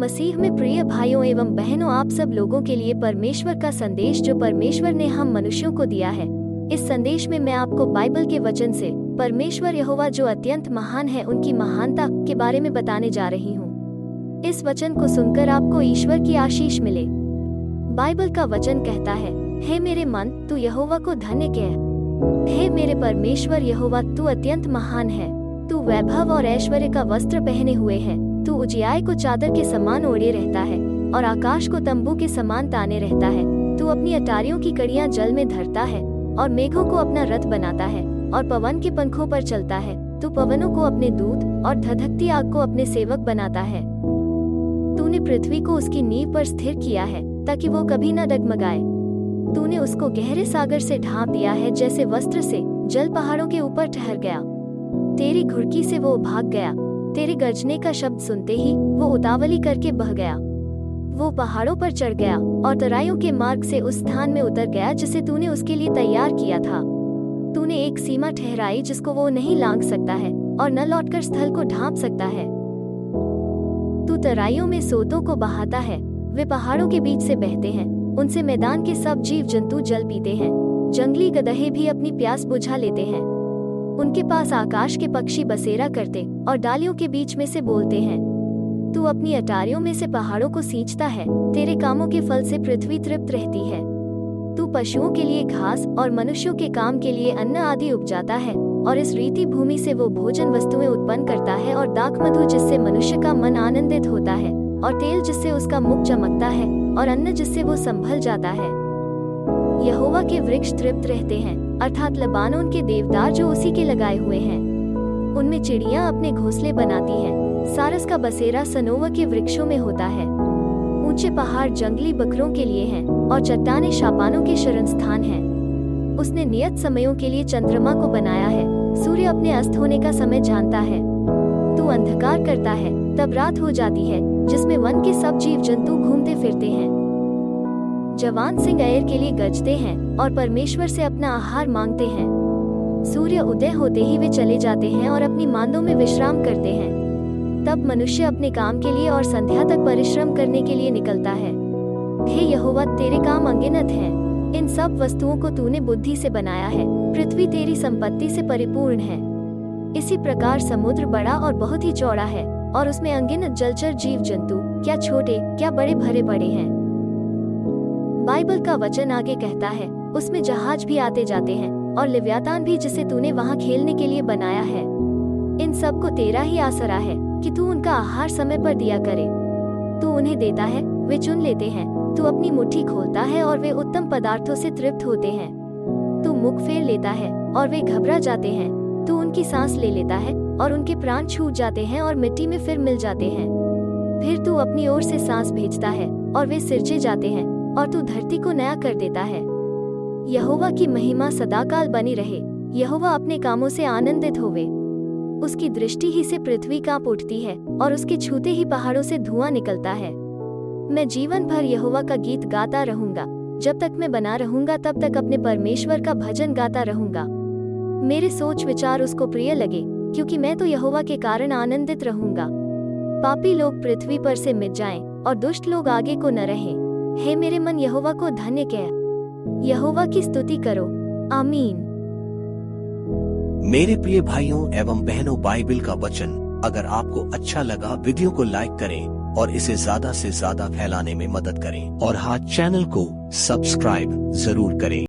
मसीह में प्रिय भाइयों एवं बहनों, आप सब लोगों के लिए परमेश्वर का संदेश जो परमेश्वर ने हम मनुष्यों को दिया है। इस संदेश में मैं आपको बाइबल के वचन से परमेश्वर यहोवा जो अत्यंत महान है उनकी महानता के बारे में बताने जा रही हूँ। इस वचन को सुनकर आपको ईश्वर की आशीष मिले। बाइबल का वचन कहता है, हे मेरे मन, तू यहोवा को धन्य कह। हे मेरे परमेश्वर यहोवा, तू अत्यंत महान है। तू वैभव और ऐश्वर्य का वस्त्र पहने हुए है। तू उजियाए को चादर के समान ओढ़े रहता है और आकाश को तंबू के समान ताने रहता है। तू अपनी अटारियों की कड़ियां जल में धरता है और मेघों को अपना रथ बनाता है और पवन के पंखों पर चलता है। तू पवनों को अपने दूत और धधकती आग को अपने सेवक बनाता है। तूने पृथ्वी को उसकी नींव पर स्थिर किया है ताकि वो कभी न डगमगाए। तूने उसको गहरे सागर से ढांप दिया है, जैसे वस्त्र से जल पहाड़ों के ऊपर ठहर गया। तेरी घुड़की से वो भाग गया। तेरे गरजने का शब्द सुनते ही वो उतावली करके बह गया। वो पहाड़ों पर चढ़ गया और तराइयों के मार्ग से उस स्थान में उतर गया जिसे तूने उसके लिए तैयार किया था। तूने एक सीमा ठहराई जिसको वो नहीं लांघ सकता है और न लौटकर स्थल को ढांप सकता है। तू तराइयों में सोतों को बहाता है, वे पहाड़ों के बीच से बहते हैं। उनसे मैदान के सब जीव जंतु जल पीते हैं। जंगली गदहे भी अपनी प्यास बुझा लेते हैं। उनके पास आकाश के पक्षी बसेरा करते और डालियों के बीच में से बोलते हैं। तू अपनी अटारियों में से पहाड़ों को सींचता है। तेरे कामों के फल से पृथ्वी तृप्त रहती है। तू पशुओं के लिए घास और मनुष्यों के काम के लिए अन्न आदि उपजाता है और इस रीति भूमि से वो भोजन वस्तुएं उत्पन्न करता है और दाख मधु जिससे मनुष्य का मन आनंदित होता है और तेल जिससे उसका मुख चमकता है और अन्न जिससे वो संभल जाता है। यहोवा के वृक्ष तृप्त रहते हैं, अर्थात लबानोन के देवदार जो उसी के लगाए हुए हैं। उनमें चिड़ियां अपने घोंसले बनाती हैं। सारस का बसेरा सनोवर के वृक्षों में होता है। ऊंचे पहाड़ जंगली बकरों के लिए हैं और चट्टानें शापानों के शरण स्थान हैं। उसने नियत समयों के लिए चंद्रमा को बनाया है। सूर्य अपने अस्त होने का समय जानता है। तू अंधकार करता है, तब रात हो जाती है, जिसमें वन के सब जीव जंतु घूमते फिरते हैं। जवान सिंह अयर के लिए गरजते हैं और परमेश्वर से अपना आहार मांगते हैं। सूर्य उदय होते ही वे चले जाते हैं और अपनी मांदों में विश्राम करते हैं। तब मनुष्य अपने काम के लिए और संध्या तक परिश्रम करने के लिए निकलता है। हे यहोवा, तेरे काम अनगिनत हैं। इन सब वस्तुओं को तूने बुद्धि से बनाया है। पृथ्वी तेरी संपत्ति से परिपूर्ण है। इसी प्रकार समुद्र बड़ा और बहुत ही चौड़ा है और उसमें अनगिनत जलचर जीव जंतु, क्या छोटे क्या बड़े, भरे पड़े हैं। बाइबल का वचन आगे कहता है, उसमें जहाज भी आते जाते हैं और लिव्यातान भी जिसे तूने वहाँ खेलने के लिए बनाया है। इन सब को तेरा ही आसरा है कि तू उनका आहार समय पर दिया करे। तू उन्हें देता है, वे चुन लेते हैं। तू अपनी मुट्ठी खोलता है और वे उत्तम पदार्थों से तृप्त होते हैं। तू मुख फेर लेता है और वे घबरा जाते हैं। तू उनकी सांस ले लेता है और उनके प्राण छूट जाते हैं और मिट्टी में फिर मिल जाते हैं। फिर तू अपनी ओर से सांस भेजता है और वे सिरचे जाते हैं और तू धरती को नया कर देता है। यहोवा की महिमा सदाकाल बनी रहे। यहोवा अपने कामों से आनंदित होवे। उसकी दृष्टि ही से पृथ्वी कांप उठती है और उसके छूते ही पहाड़ों से धुआं निकलता है। मैं जीवन भर यहोवा का गीत गाता रहूंगा। जब तक मैं बना रहूंगा तब तक अपने परमेश्वर का भजन गाता रहूंगा। मेरे सोच विचार उसको प्रिय लगे, क्योंकि मैं तो यहोवा के कारण आनंदित रहूंगा। पापी लोग पृथ्वी पर से मिट जाएं और दुष्ट लोग आगे को न रहें। हे मेरे मन, यहोवा को धन्य कह। यहोवा की स्तुति करो। आमीन। मेरे प्रिय भाइयों एवं बहनों, बाइबल का वचन अगर आपको अच्छा लगा, वीडियो को लाइक करें और इसे ज्यादा से ज्यादा फैलाने में मदद करें और हाँ, चैनल को सब्सक्राइब जरूर करें।